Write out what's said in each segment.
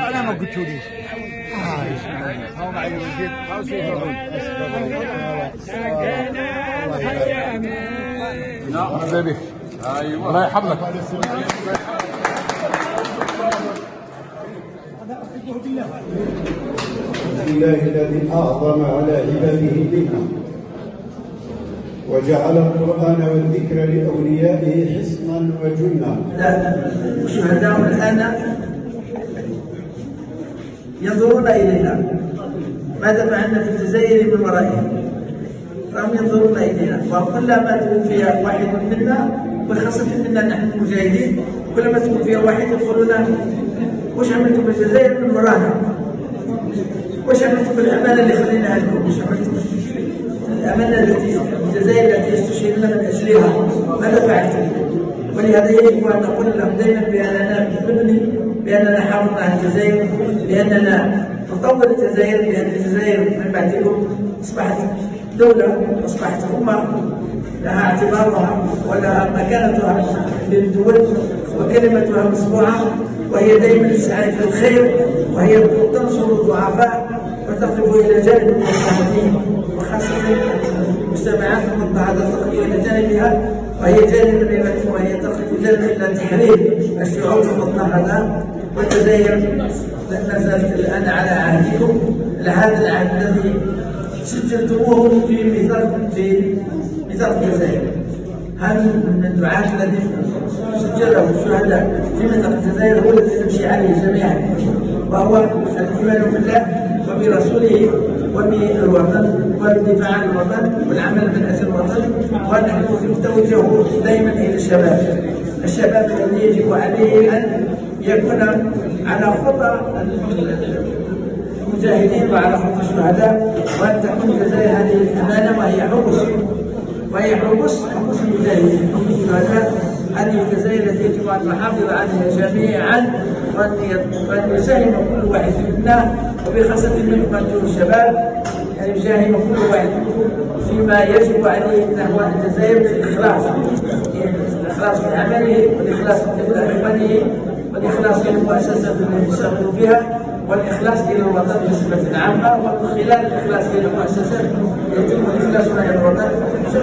أنا ما قلت ليش هو معي وزير مرحبا بك. ايوه الله يحفظك. الله الذي أعظم على عباده النعم وجعل القرآن والذكر لأوليائه حصنا وجنة. الشهداء الآن ينظرون إلينا، ماذا فعلنا في الجزائر من ورائهم؟ فهم ينظرون إلينا، وكلما توفي واحد منا وخاصة منا نحن المجاهدين، كلما توفي واحد يقولون وش عملتوا في الجزائر من ورانا؟ وش عملتوا في الأمانة اللي خليناها لكم؟ وش عملتوا الأمانة التي الجزائر التي استشهدنا من أجلها؟ ماذا فعلتم؟ ولهذا يجب أن نقول لهم دائما بأننا حافظنا على الجزائر، بأننا نطور الجزائر، لأن الجزائر من بعدكم أصبحت دولة، أصبحت أمة لها اعتبارها ولها مكانتها للدول وكلمتها مسموعة، وهي دائما تسعى في الخير، وهي تنصر الضعفاء وتقف إلى جانب المستهدفين، وخاصة المجتمعات المضطهدة تقف إلى جانبها، وهي تقف جانب إلى تحرير الشعوب المضطهدة. والجزائر ما زالت الآن على عهدكم، هذا العهد الذي سجلتموه في ميثاق الجزائر. هذا من الدعاة الذي سجله الشهداء في ميثاق الجزائر هو الذي نمشي عليه جميعا، وهو الإيمان بالله وبرسوله وبالوطن والدفاع عن الوطن والعمل من أجل الوطن. ونحن نتوجه دائما إلى الشباب الذي يجب عليه أن يكون على خطى المجاهدين وعلى خطى الشهداء، وأن تكون الجزائر هذه الأمانة وهي حبس المجاهدين، حبس الشهداء. هذه الجزائر التي يجب أن نحافظ عليها جميعا، وأن يساهم كل واحد منا، وبخاصة منكم أنتم الشباب، أن يساهم كل واحد منكم فيما يجب عليه نحو الجزائر بالإخلاص، الإخلاص في عمله، والإخلاص في إخوانه، والإخلاص إلى المؤسسة التي يشتغل بها، والإخلاص إلى الوطن بصفة عامة. ومن خلال الإخلاص إلى المؤسسات يتم الإخلاص إلى الوطن.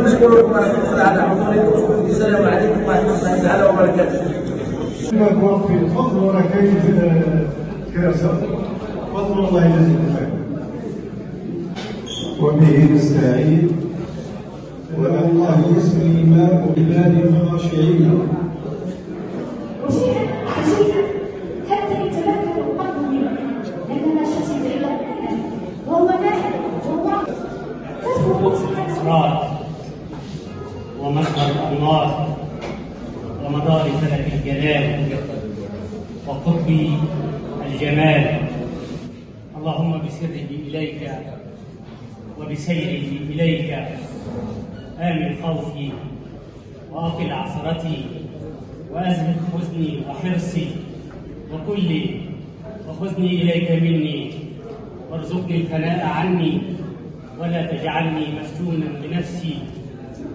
نشكركم ورحمة الله على حضوركم. السلام عليكم ورحمة الله تعالى وبركاته. في فضل وركائز كراسة فضل الله الذي تفعل وبه نستعين، وعلى الله يسري ماء بلاد خاشعين. ومصدر الأنوار ومدار فلك الجلال وقطب الجمال. اللهم بسره إليك وبسيره إليك آمن خوفي وأقل عثرتي وأزهد حزني وحرصي وكلي، وخذني إليك مني وارزقني الفناء عني، ولا تجعلني مفتونا بنفسي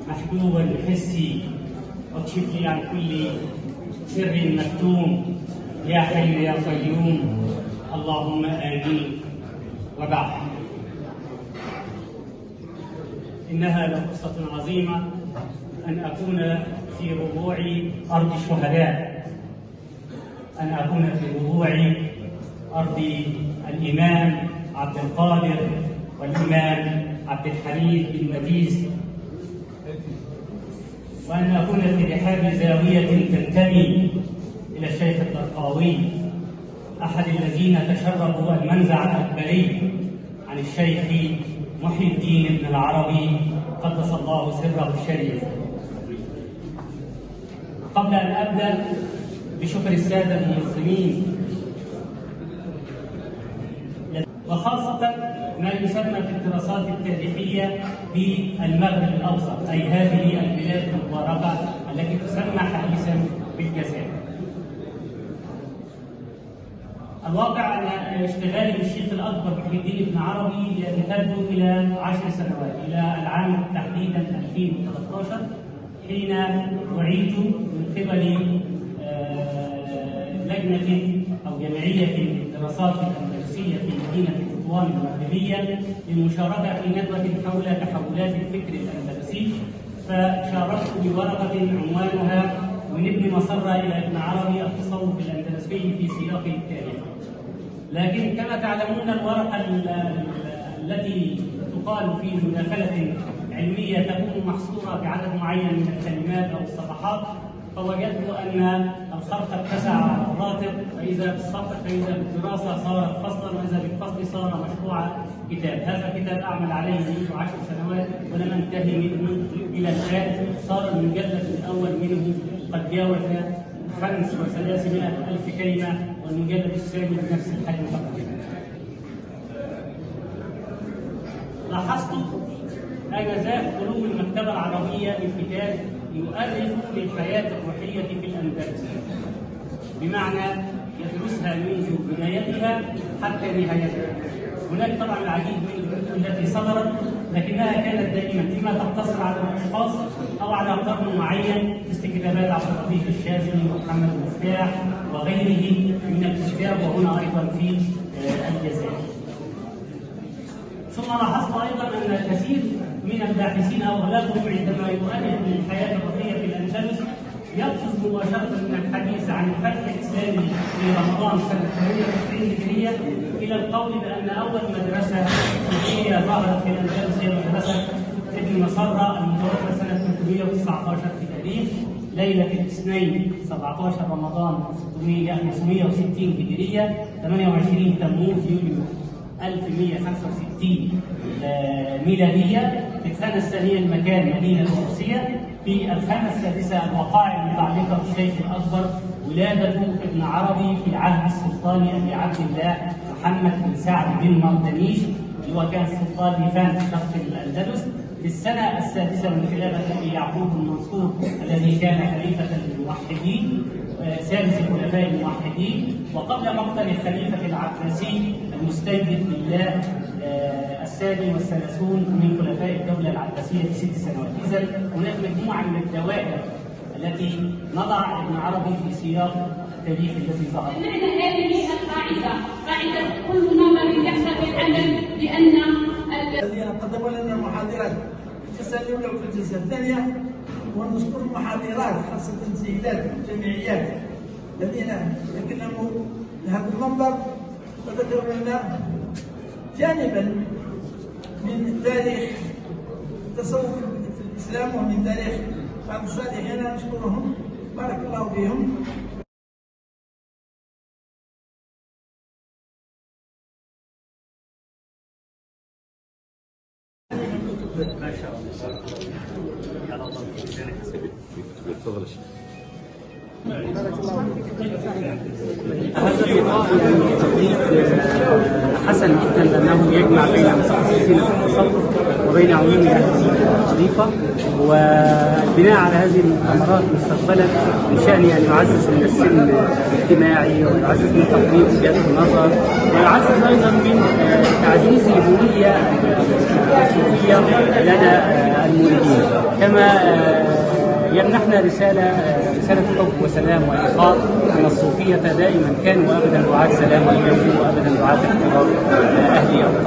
محجوبا بحسي، واكشف لي عن كل سر مكتوم يا حي يا قيوم. اللهم آمين. وبعد، إنها لفرصة عظيمة أن أكون في ربوع أرض الشهداء، أن أكون في ربوع أرض الإمام عبد القادر والإمام عبد الحميد بن مجيز، وأن أكون في رحاب زاوية تنتمي إلى الشيخ الطرقاوي، أحد الذين تشربوا المنزع الأكبري عن الشيخ محي الدين بن العربي قدس الله سره الشريف. قبل أن أبدأ بشكر السادة المنظمين، وخاصة ما يسمى في الدراسات التاريخية بالمغرب الأوسط، أي هذه البلاد المباركة التي تسمى حديثا بالجزائر. الواقع أن اشتغالي بالشيخ الأكبر محي الدين بن عربي يمتد إلى 10 سنوات، إلى العام تحديدا 2013، حين دعيت من قبل لجنة أو جمعية للدراسات الأندلسية في مدينة تطوان المغربية للمشاركة في ندوة حول تحولات الفكر الأندلسي، فشاركت بورقة عنوانها من ابن مسرة إلى ابن عربي التصوف الأندلسي في سياق التاريخ. لكن كما تعلمون الورقة التي تقال في مداخلة علمية تكون محصورة بعدد معين من الكلمات أو الصفحات، فوجدت أن الخرق اتسع الراتب، فإذا بالدراسة صارت فصلا، وإذا بالفصل صار مشروع كتاب. هذا كتاب أعمل عليه منذ 10 سنوات ولم أنتهي منه إلى الآن. صار المجلد الأول منه قد جاوز 500,000 كلمة، والمجلد الثاني بنفس الحجم فقط. لاحظت آنذاك خلو المكتبة العربية للكتاب يؤرخ للحياة الروحية في الأندلس، بمعنى يدرسها منذ بدايتها حتى نهايتها. هناك طبعا العديد من الكتب التي صدرت، لكنها كانت دائما إما تقتصر على الأشخاص أو على قرن معين، مثل كتابات عبد اللطيف الشاذلي ومحمد المفتاح وغيره من الكتاب، وهنا أيضا في الجزائر. ثم لاحظت ايضا ان كثير من الباحثين او اغلبهم عندما يؤرخ للحياه الروحيه في الاندلس يقفز مباشره من الحديث عن الفتح الاسلامي في رمضان سنه 98 هجريه الى القول بان اول مدرسه صوفيه ظهرت في الاندلس هي مدرسه ابن مسرة المتوفى سنه 319 في التاريخ، ليله الاثنين 17 رمضان 560 هجريه 28 تموز يوليو 1165 ميلادية. في السنة الثانية المكان مدينة الشمسية. في الخانة السادسة الوقائع المتعلقة بالشيخ الأكبر، ولادة ابن عربي في عهد السلطان أبي عبد الله محمد بن سعد بن مردنيش، اللي هو كان سلطان ليفان في شرق الأندلس. في السنة السادسة من خلافة أبي يعقوب المنصور الذي كان خليفة للموحدين، ثالث الخلفاء الموحدين، وقبل مقتل الخليفة العباسي المستجد بالله الثاني والثلاثون من خلفاء الدولة العباسية ب6 سنوات. إذا هناك مجموعة من الدوائر التي نضع ابن عربي في سياق التاريخ الذي ظهر. معنى هذه قاعدة كل نظر يحسب العمل بأن الذين قدموا لنا المحاضرات في الجلسة الأولى وفي الجلسة الثانية، ونشكر المحاضرات خاصة السيدات الجامعيات الذين تكلموا لهذا المنبر وذكروا لنا جانبا من تاريخ التصوف في الإسلام ومن تاريخ بعض الصالحين. نشكرهم، بارك الله فيهم. ما شاء الله. تفضل. هذا اللقاء يعني تقليد حسن جدا، لانه يجمع بين متخصصين في التصوف وبين علوم الطريقه، وبناء على هذه المؤتمرات مستقبلا من شأنه ان يعزز من السلم الاجتماعي، ويعزز من تقديم وجهات النظر، ويعزز ايضا من تعزيز الهويه الصوفيه لدى المريدين، كما يمنحنا رسالة حب وسلام وإخاء أن الصوفية دائما كانوا أبدا دعاة سلام، وأبدا دعاة احترام أهلها.